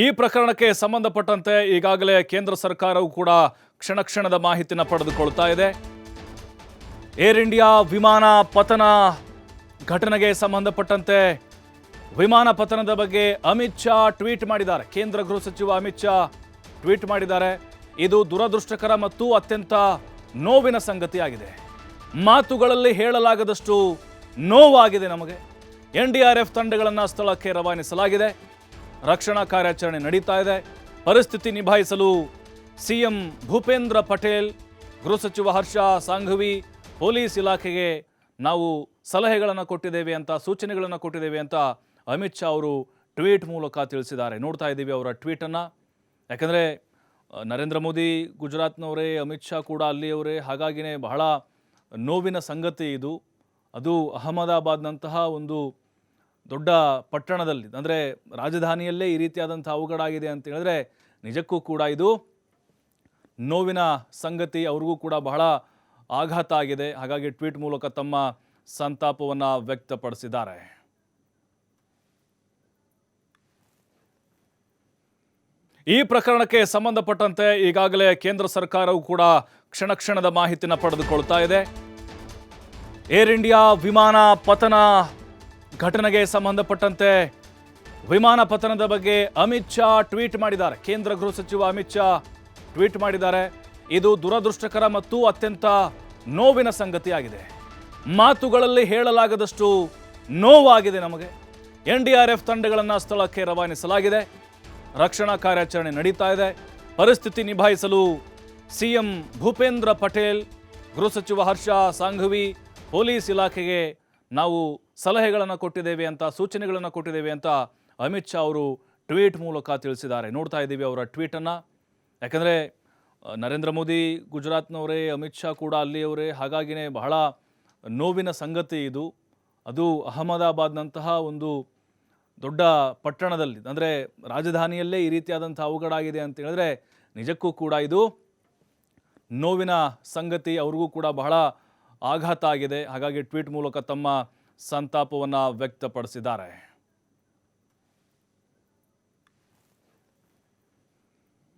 ಈ ಪ್ರಕರಣಕ್ಕೆ ಸಂಬಂಧಪಟ್ಟಂತೆ ಈಗಾಗಲೇ ಕೇಂದ್ರ ಸರ್ಕಾರವು ಕೂಡ ಕ್ಷಣ ಕ್ಷಣದ ಮಾಹಿತಿನ ಪಡೆದುಕೊಳ್ತಾ ಇದೆ. ಏರ್ ಇಂಡಿಯಾ ವಿಮಾನ ಪತನ ಘಟನೆಗೆ ಸಂಬಂಧಪಟ್ಟಂತೆ ವಿಮಾನ ಪತನದ ಬಗ್ಗೆ ಅಮಿತ್ ಶಾ ಟ್ವೀಟ್ ಮಾಡಿದ್ದಾರೆ. ಕೇಂದ್ರ ಗೃಹ ಸಚಿವ ಅಮಿತ್ ಶಾ ಟ್ವೀಟ್ ಮಾಡಿದ್ದಾರೆ. ಇದು ದುರದೃಷ್ಟಕರ ಮತ್ತು ಅತ್ಯಂತ ನೋವಿನ ಸಂಗತಿಯಾಗಿದೆ. ಮಾತುಗಳಲ್ಲಿ ಹೇಳಲಾಗದಷ್ಟು ನೋವಾಗಿದೆ ನಮಗೆ. NDRF ತಂಡಗಳನ್ನು ಸ್ಥಳಕ್ಕೆ ರವಾನಿಸಲಾಗಿದೆ. ರಕ್ಷಣಾ ಕಾರ್ಯಾಚರಣೆ ನಡೀತಾ ಇದೆ. ಪರಿಸ್ಥಿತಿ ನಿಭಾಯಿಸಲು ಸಿಎಂ ಭೂಪೇಂದ್ರ ಪಟೇಲ್, ಗೃಹ ಸಚಿವ ಹರ್ಷ ಸಾಂಘವಿ, ಪೊಲೀಸ್ ಇಲಾಖೆಗೆ ನಾವು ಸಲಹೆಗಳನ್ನು ಕೊಟ್ಟಿದ್ದೇವೆ ಅಂತ, ಸೂಚನೆಗಳನ್ನು ಕೊಟ್ಟಿದ್ದೇವೆ ಅಂತ ಅಮಿತ್ ಶಾ ಅವರು ಟ್ವೀಟ್ ಮೂಲಕ ತಿಳಿಸಿದ್ದಾರೆ. ನೋಡ್ತಾ ಇದ್ದೀವಿ ಅವರ ಟ್ವೀಟನ್ನು. ಯಾಕಂದರೆ ನರೇಂದ್ರ ಮೋದಿ ಗುಜರಾತ್ನವರೇ, ಅಮಿತ್ ಶಾ ಕೂಡ ಅಲ್ಲಿಯವರೇ. ಹಾಗಾಗಿನೇ ಬಹಳ ನೋವಿನ ಸಂಗತಿ ಇದು. ಅದು ಅಹಮದಾಬಾದ್ನಂತಹ ಒಂದು ದೊಡ್ಡ ಪಟ್ಟಣದಲ್ಲಿ, ಅಂದರೆ ರಾಜಧಾನಿಯಲ್ಲೇ ಈ ರೀತಿಯಾದಂಥ ಅವಘಡ ಆಗಿದೆ ಅಂತ ಹೇಳಿದ್ರೆ ನಿಜಕ್ಕೂ ಕೂಡ ಇದು ನೋವಿನ ಸಂಗತಿ. ಅವ್ರಿಗೂ ಕೂಡ ಬಹಳ ಆಘಾತ ಆಗಿದೆ. ಹಾಗಾಗಿ ಟ್ವೀಟ್ ಮೂಲಕ ತಮ್ಮ ಸಂತಾಪವನ್ನು ವ್ಯಕ್ತಪಡಿಸಿದ್ದಾರೆ. ಈ ಪ್ರಕರಣಕ್ಕೆ ಸಂಬಂಧಪಟ್ಟಂತೆ ಈಗಾಗಲೇ ಕೇಂದ್ರ ಸರ್ಕಾರವು ಕೂಡ ಕ್ಷಣ ಕ್ಷಣದ ಮಾಹಿತಿನ ಪಡೆದುಕೊಳ್ತಾ ಇದೆ. ಏರ್ ಇಂಡಿಯಾ ವಿಮಾನ ಪತನ ಘಟನೆಗೆ ಸಂಬಂಧಪಟ್ಟಂತೆ ವಿಮಾನ ಪತನದ ಬಗ್ಗೆ ಅಮಿತ್ ಶಾ ಟ್ವೀಟ್ ಮಾಡಿದ್ದಾರೆ. ಕೇಂದ್ರ ಗೃಹ ಸಚಿವ ಅಮಿತ್ ಶಾ ಟ್ವೀಟ್ ಮಾಡಿದ್ದಾರೆ. ಇದು ದುರದೃಷ್ಟಕರ ಮತ್ತು ಅತ್ಯಂತ ನೋವಿನ ಸಂಗತಿಯಾಗಿದೆ. ಮಾತುಗಳಲ್ಲಿ ಹೇಳಲಾಗದಷ್ಟು ನೋವಾಗಿದೆ ನಮಗೆ. NDRF ತಂಡಗಳನ್ನು ಸ್ಥಳಕ್ಕೆ ರವಾನಿಸಲಾಗಿದೆ. ರಕ್ಷಣಾ ಕಾರ್ಯಾಚರಣೆ ನಡೀತಾ ಇದೆ. ಪರಿಸ್ಥಿತಿ ನಿಭಾಯಿಸಲು ಸಿಎಂ ಭೂಪೇಂದ್ರ ಪಟೇಲ್, ಗೃಹ ಸಚಿವ ಹರ್ಷ ಸಾಂಘವಿ, ಪೊಲೀಸ್ ಇಲಾಖೆಗೆ ನಾವು ಸಲಹೆಗಳನ್ನು ಕೊಟ್ಟಿದ್ದೇವೆ ಅಂತ, ಸೂಚನೆಗಳನ್ನು ಕೊಟ್ಟಿದ್ದೇವೆ ಅಂತ ಅಮಿತ್ ಶಾ ಅವರು ಟ್ವೀಟ್ ಮೂಲಕ ತಿಳಿಸಿದ್ದಾರೆ. ನೋಡ್ತಾ ಇದ್ದೀವಿ ಅವರ ಟ್ವೀಟನ್ನು. ಯಾಕಂದರೆ ನರೇಂದ್ರ ಮೋದಿ ಗುಜರಾತ್ನವರೇ, ಅಮಿತ್ ಶಾ ಕೂಡ ಅಲ್ಲಿಯವರೇ. ಹಾಗಾಗಿನೇ ಬಹಳ ನೋವಿನ ಸಂಗತಿ ಇದು. ಅದು ಅಹಮದಾಬಾದ್ನಂತಹ ಒಂದು ದೊಡ್ಡ ಪಟ್ಟಣದಲ್ಲಿ, ಅಂದರೆ ರಾಜಧಾನಿಯಲ್ಲೇ ಈ ರೀತಿಯಾದಂಥ ಅವಘಡ ಆಗಿದೆ ಅಂತ ಹೇಳಿದ್ರೆ ನಿಜಕ್ಕೂ ಕೂಡ ಇದು ನೋವಿನ ಸಂಗತಿ. ಅವ್ರಿಗೂ ಕೂಡ ಬಹಳ ಆಘಾತ ಆಗಿದೆ. ಹಾಗಾಗಿ ಟ್ವೀಟ್ ಮೂಲಕ ತಮ್ಮ ಸಂತಾಪವನ್ನು ವ್ಯಕ್ತಪಡಿಸಿದ್ದಾರೆ.